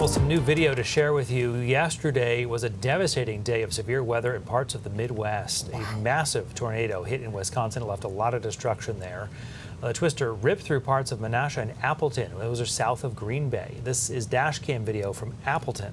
Well, some new video to share with you. Yesterday was a devastating day of severe weather in parts of the Midwest. Wow. A massive tornado hit in Wisconsin and left a lot of destruction there. The twister ripped through parts of Menasha and Appleton. Those are south of Green Bay. This is dash cam video from Appleton.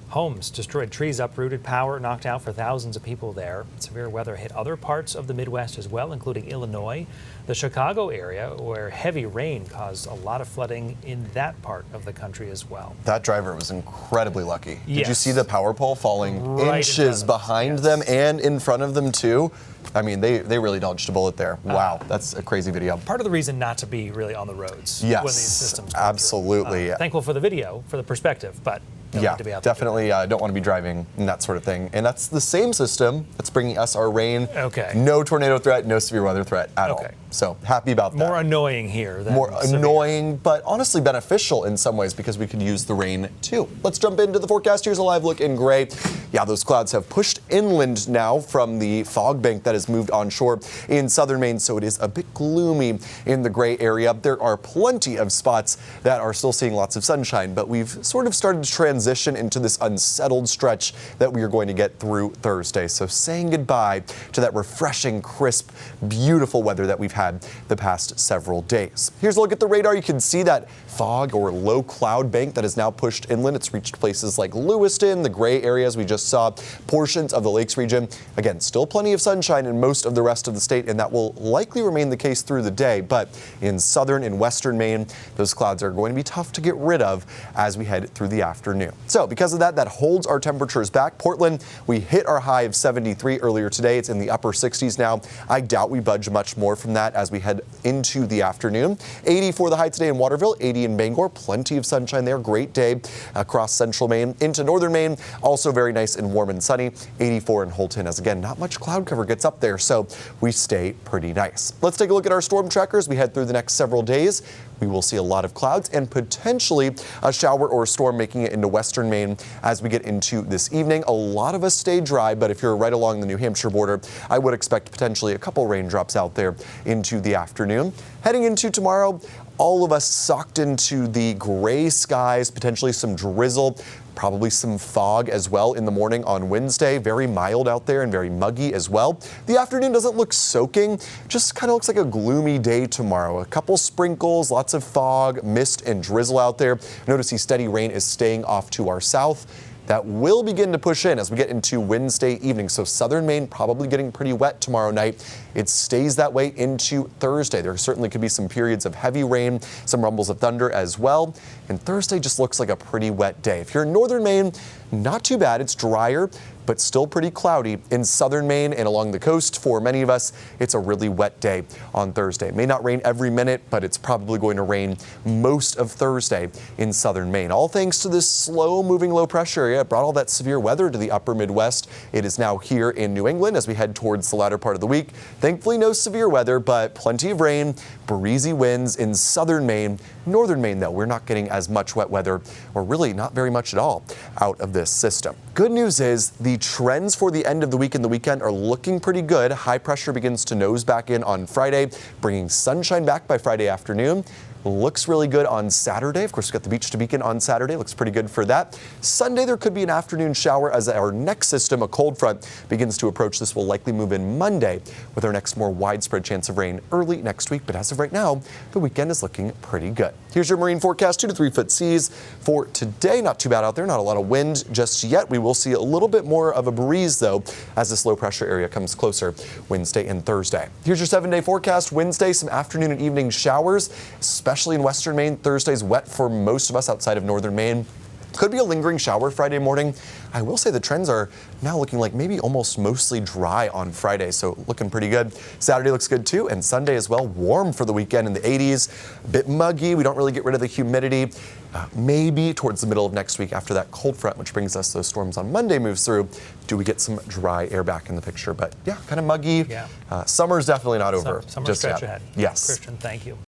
Homes destroyed, trees uprooted, power knocked out for thousands of people there. Severe weather hit other parts of the Midwest as well, including Illinois, the Chicago area, where heavy rain caused a lot of flooding in that part of the country as well. That driver was incredibly lucky. Yes. Did you see the power pole falling right inches behind them and in front of them too? I mean, they really dodged a bullet there. Wow, that's a crazy video. Part of the reason not to be really on the roads yes, when these systems absolutely. Thankful for the video, for the perspective, but yeah, definitely don't want to be driving and that sort of thing. And that's the same system that's bringing us our rain. Okay. No tornado threat, no severe weather threat at all. So happy about that. More annoying here than more severe. Annoying, but honestly beneficial in some ways because we could use the rain too. Let's jump into the forecast. Here's a live look in gray. Yeah, those clouds have pushed inland now from the fog bank that has moved onshore in southern Maine, so it is a bit gloomy in the gray area. There are plenty of spots that are still seeing lots of sunshine, but we've sort of started to transition into this unsettled stretch that we are going to get through Thursday. So saying goodbye to that refreshing, crisp, beautiful weather that we've had the past several days. Here's a look at the radar. You can see that fog or low cloud bank that is now pushed inland. It's reached places like Lewiston, the gray areas we just saw, portions of the lakes region. Again, still plenty of sunshine in most of the rest of the state, and that will likely remain the case through the day. But in southern and western Maine, those clouds are going to be tough to get rid of as we head through the afternoon. So because of that, that holds our temperatures back. Portland, we hit our high of 73 earlier today. It's in the upper 60s now. I doubt we budge much more from that as we head into the afternoon. 80 for the high today in Waterville, 80 in Bangor. Plenty of sunshine there. Great day across central Maine. Into northern Maine, also very nice and warm and sunny. 84 in Holton, as again, not much cloud cover gets up there, so we stay pretty nice. Let's take a look at our storm trackers. We head through the next several days. We will see a lot of clouds and potentially a shower or a storm making it into western Maine as we get into this evening. A lot of us stay dry, but if you're right along the New Hampshire border, I would expect potentially a couple raindrops out there into the afternoon. Heading into tomorrow, all of us socked into the gray skies, potentially some drizzle, probably some fog as well in the morning on Wednesday. Very mild out there and very muggy as well. The afternoon doesn't look soaking, just kind of looks like a gloomy day tomorrow. A couple sprinkles, lots of fog, mist and drizzle out there. Notice the steady rain is staying off to our south. That will begin to push in as we get into Wednesday evening. So southern Maine probably getting pretty wet tomorrow night. It stays that way into Thursday. There certainly could be some periods of heavy rain, some rumbles of thunder as well. And Thursday just looks like a pretty wet day. If you're in northern Maine, not too bad. It's drier, but still pretty cloudy. In southern Maine and along the coast, for many of us, it's a really wet day on Thursday. It may not rain every minute, but it's probably going to rain most of Thursday in southern Maine. All thanks to this slow-moving low pressure area. It brought all that severe weather to the upper Midwest. It is now here in New England as we head towards the latter part of the week. Thankfully, no severe weather, but plenty of rain, breezy winds in southern Maine. Northern Maine, though, we're not getting as much wet weather, or really not very much at all, out of this system. Good news is the trends for the end of the week and the weekend are looking pretty good. High pressure begins to nose back in on Friday, bringing sunshine back by Friday afternoon. Looks really good on Saturday. Of course, we've got the beach to Beacon on Saturday. Looks pretty good for that. Sunday, there could be an afternoon shower as our next system, a cold front, begins to approach. This will likely move in Monday with our next more widespread chance of rain early next week. But as of right now, the weekend is looking pretty good. Here's your marine forecast, 2 to 3 foot seas for today. Not too bad out there. Not a lot of wind just yet. We will see a little bit more of a breeze, though, as this low pressure area comes closer Wednesday and Thursday. Here's your 7-day forecast. Wednesday, some afternoon and evening showers, especially in western Maine. Thursday's wet for most of us outside of northern Maine. Could be a lingering shower Friday morning. I will say the trends are now looking like maybe almost mostly dry on Friday, so looking pretty good. Saturday looks good too, and Sunday as well. Warm for the weekend in the 80s. A bit muggy. We don't really get rid of the humidity. Maybe towards the middle of next week after that cold front, which brings us those storms on Monday, moves through, do we get some dry air back in the picture. But yeah, kind of muggy. Yeah. Summer's definitely not over Summer just stretch yet. ahead. Yes. Christian, thank you.